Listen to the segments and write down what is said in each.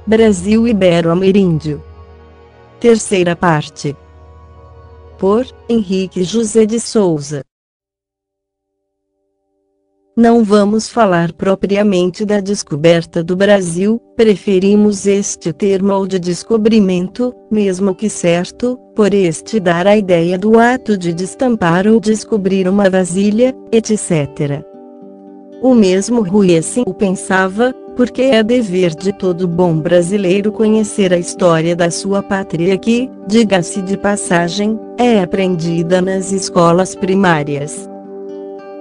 Brasil Ibero-Ameríndio. Terceira parte. Por Henrique José de Souza. Não vamos falar propriamente da descoberta do Brasil, preferimos este termo ao de descobrimento, mesmo que certo, por este dar a ideia do ato de destampar ou descobrir uma vasilha, etc. O mesmo Rui assim o pensava, porque é dever de todo bom brasileiro conhecer a história da sua pátria que, diga-se de passagem, é aprendida nas escolas primárias.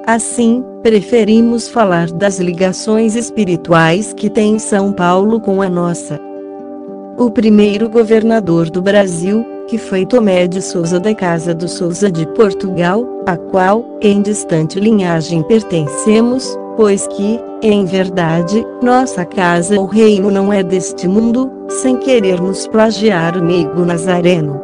Assim, preferimos falar das ligações espirituais que tem São Paulo com a nossa. O primeiro governador do Brasil, que foi Tomé de Sousa da Casa dos Sousa de Portugal, a qual, em distante linhagem pertencemos, pois que, em verdade, nossa casa ou reino não é deste mundo, sem querermos plagiar o meigo Nazareno.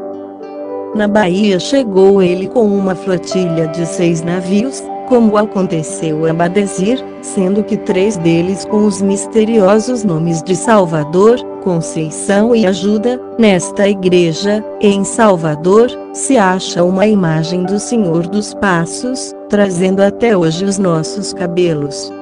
Na Bahia chegou ele com uma flotilha de 6 navios, como aconteceu a Badesir, sendo que 3 deles com os misteriosos nomes de Salvador, Conceição e Ajuda. Nesta igreja, em Salvador, se acha uma imagem do Senhor dos Passos, trazendo até hoje os nossos cabelos.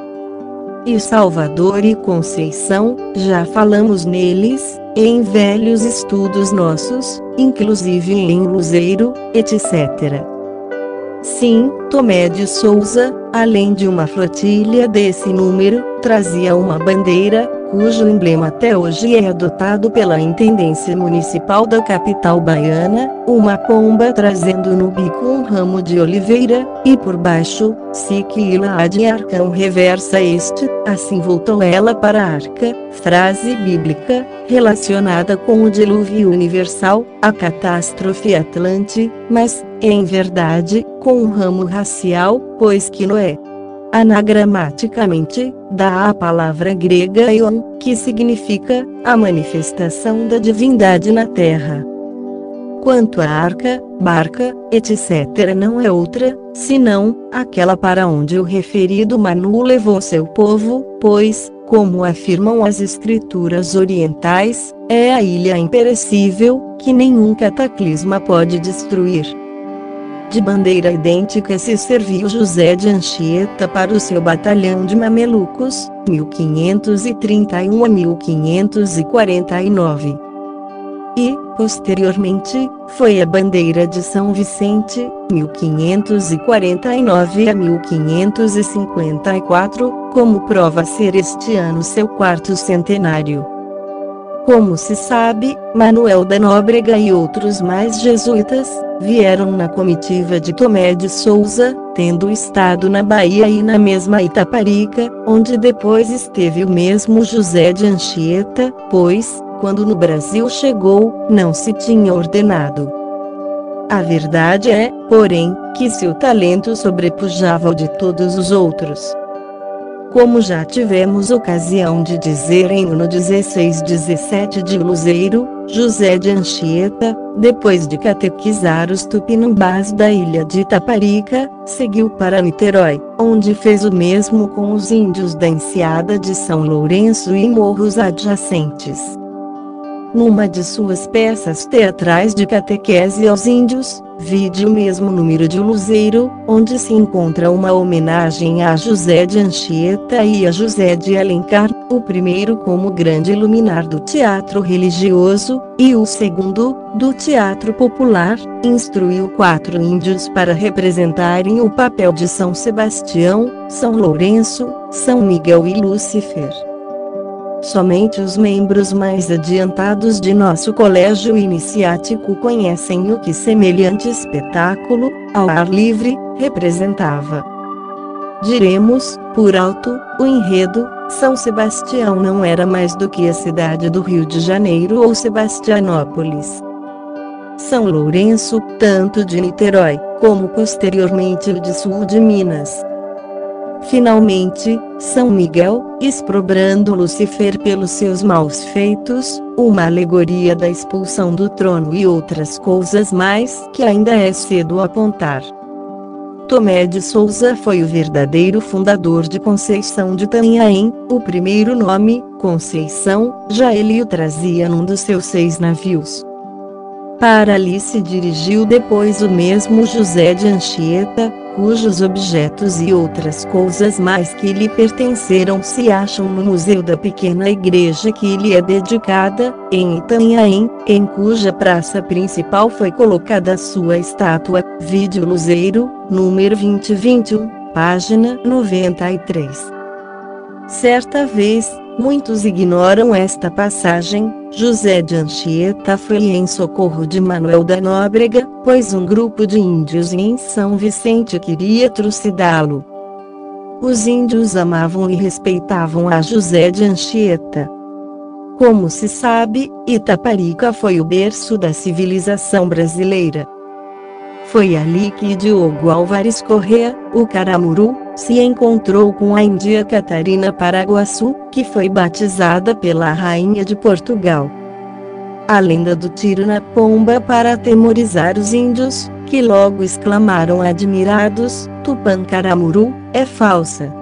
E Salvador e Conceição, já falamos neles, em velhos estudos nossos, inclusive em Luzeiro, etc. Sim, Tomé de Sousa, além de uma flotilha desse número, trazia uma bandeira, cujo emblema até hoje é adotado pela Intendência Municipal da capital baiana, uma pomba trazendo no bico um ramo de oliveira, e por baixo, Siquila de arcão reversa este, assim voltou ela para a arca, frase bíblica, relacionada com o dilúvio universal, a catástrofe Atlante, mas, em verdade, com um ramo racial, pois que Noé, anagramaticamente, dá a palavra grega Ion, que significa a manifestação da divindade na terra. Quanto à arca, barca, etc., não é outra, senão aquela para onde o referido Manu levou seu povo, pois, como afirmam as escrituras orientais, é a ilha imperecível, que nenhum cataclisma pode destruir. De bandeira idêntica se serviu José de Anchieta para o seu batalhão de mamelucos, 1531 a 1549. E, posteriormente, foi a bandeira de São Vicente, 1549 a 1554, como prova ser este ano seu 4º centenário. Como se sabe, Manuel da Nóbrega e outros mais jesuítas, vieram na comitiva de Tomé de Sousa, tendo estado na Bahia e na mesma Itaparica, onde depois esteve o mesmo José de Anchieta, pois, quando no Brasil chegou, não se tinha ordenado. A verdade é, porém, que seu talento sobrepujava o de todos os outros. Como já tivemos ocasião de dizer em no 1617 de Luzeiro, José de Anchieta, depois de catequizar os tupinambás da ilha de Itaparica, seguiu para Niterói, onde fez o mesmo com os índios da enseada de São Lourenço e morros adjacentes. Numa de suas peças teatrais de catequese aos índios, vide o mesmo número de Luzeiro, onde se encontra uma homenagem a José de Anchieta e a José de Alencar, o primeiro como grande luminar do teatro religioso, e o segundo, do teatro popular, instruiu 4 índios para representarem o papel de São Sebastião, São Lourenço, São Miguel e Lúcifer. Somente os membros mais adiantados de nosso colégio iniciático conhecem o que semelhante espetáculo, ao ar livre, representava. Diremos, por alto, o enredo: São Sebastião não era mais do que a cidade do Rio de Janeiro ou Sebastianópolis. São Lourenço, tanto de Niterói, como posteriormente o de sul de Minas. Finalmente, São Miguel, exprobrando Lúcifer pelos seus maus feitos, uma alegoria da expulsão do trono e outras coisas mais que ainda é cedo apontar. Tomé de Souza foi o verdadeiro fundador de Conceição de Itanhaém. O primeiro nome, Conceição, já ele o trazia num dos seus 6 navios. Para ali se dirigiu depois o mesmo José de Anchieta, cujos objetos e outras coisas mais que lhe pertenceram se acham no museu da pequena igreja que lhe é dedicada, em Itanhaém, em cuja praça principal foi colocada sua estátua. Vídeo Luzeiro, número 2021, página 93. Certa vez, muitos ignoram esta passagem, José de Anchieta foi em socorro de Manuel da Nóbrega, pois um grupo de índios em São Vicente queria trucidá-lo. Os índios amavam e respeitavam a José de Anchieta. Como se sabe, Itaparica foi o berço da civilização brasileira. Foi ali que Diogo Álvares Corrêa, o Caramuru, se encontrou com a índia Catarina Paraguaçu, que foi batizada pela rainha de Portugal. A lenda do tiro na pomba para atemorizar os índios, que logo exclamaram admirados, Tupan-Caramuru, é falsa.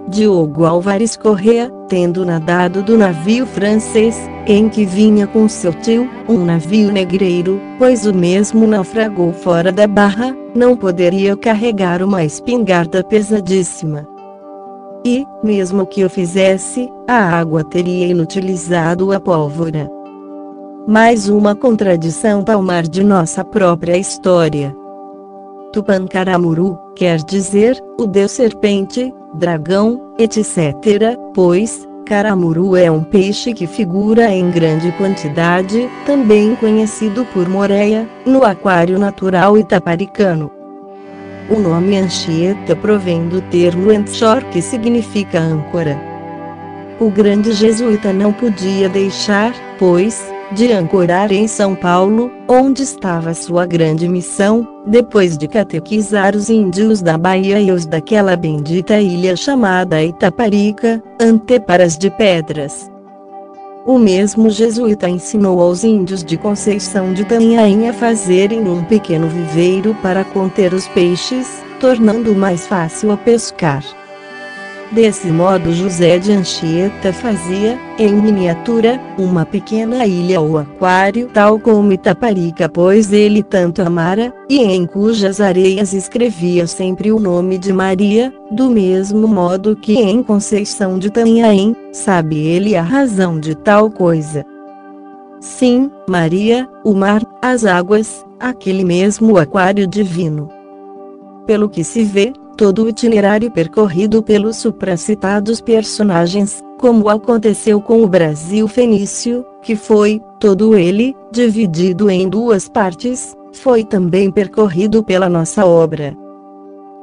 Diogo Álvares Corrêa, tendo nadado do navio francês, em que vinha com seu tio, um navio negreiro, pois o mesmo naufragou fora da barra, não poderia carregar uma espingarda pesadíssima. E, mesmo que o fizesse, a água teria inutilizado a pólvora. Mais uma contradição palmar de nossa própria história. Tupan-Caramuru, quer dizer, o deus serpente, dragão, etc., pois, caramuru é um peixe que figura em grande quantidade, também conhecido por moreia, no aquário natural itaparicano. O nome Anchieta provém do termo anchor, que significa âncora. O grande jesuíta não podia deixar, pois, de ancorar em São Paulo, onde estava sua grande missão, depois de catequizar os índios da Bahia e os daquela bendita ilha chamada Itaparica, anteparas de pedras. O mesmo jesuíta ensinou aos índios de Conceição de Itanhaém a fazerem um pequeno viveiro para conter os peixes, tornando mais fácil a pescar. Desse modo José de Anchieta fazia, em miniatura, uma pequena ilha ou aquário tal como Itaparica, pois ele tanto amara, e em cujas areias escrevia sempre o nome de Maria, do mesmo modo que em Conceição de Itanhaém, sabe ele a razão de tal coisa. Sim, Maria, o mar, as águas, aquele mesmo aquário divino. Pelo que se vê, todo o itinerário percorrido pelos supracitados personagens, como aconteceu com o Brasil fenício, que foi, todo ele, dividido em 2 partes, foi também percorrido pela nossa obra.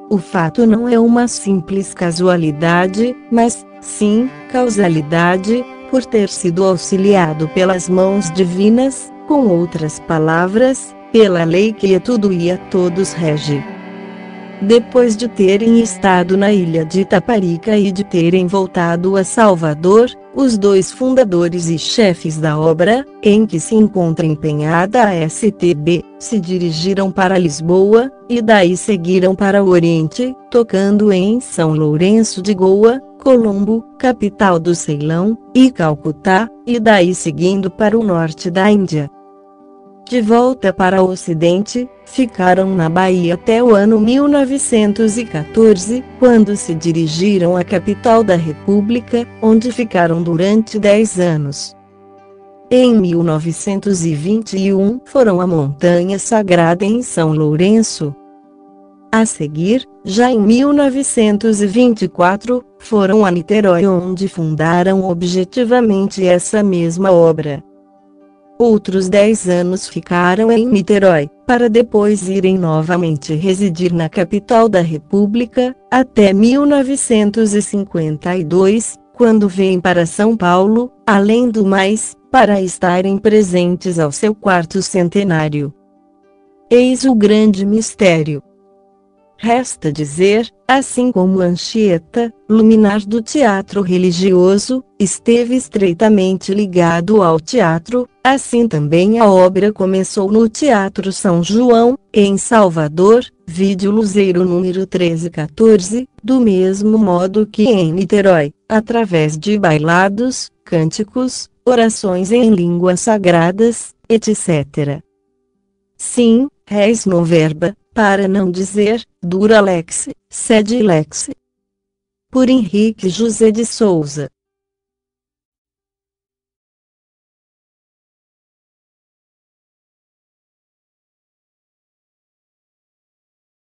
O fato não é uma simples casualidade, mas, sim, causalidade, por ter sido auxiliado pelas mãos divinas, com outras palavras, pela lei que a tudo e a todos rege. Depois de terem estado na ilha de Itaparica e de terem voltado a Salvador, os 2 fundadores e chefes da obra, em que se encontra empenhada a STB, se dirigiram para Lisboa, e daí seguiram para o Oriente, tocando em São Lourenço de Goa, Colombo, capital do Ceilão, e Calcutá, e daí seguindo para o norte da Índia. De volta para o Ocidente, ficaram na Bahia até o ano 1914, quando se dirigiram à capital da República, onde ficaram durante 10 anos. Em 1921 foram à Montanha Sagrada em São Lourenço. A seguir, já em 1924, foram a Niterói, onde fundaram objetivamente essa mesma obra. Outros 10 anos ficaram em Niterói, para depois irem novamente residir na capital da República, até 1952, quando vêm para São Paulo, além do mais, para estarem presentes ao seu 4º centenário. Eis o grande mistério. Resta dizer, assim como Anchieta, luminar do teatro religioso, esteve estreitamente ligado ao teatro, assim também a obra começou no Teatro São João, em Salvador, vídeo Luzeiro número 1314, do mesmo modo que em Niterói, através de bailados, cânticos, orações em línguas sagradas, etc. Sim, res non verba, para não dizer, dura lex, sed lex. Por Henrique José de Souza.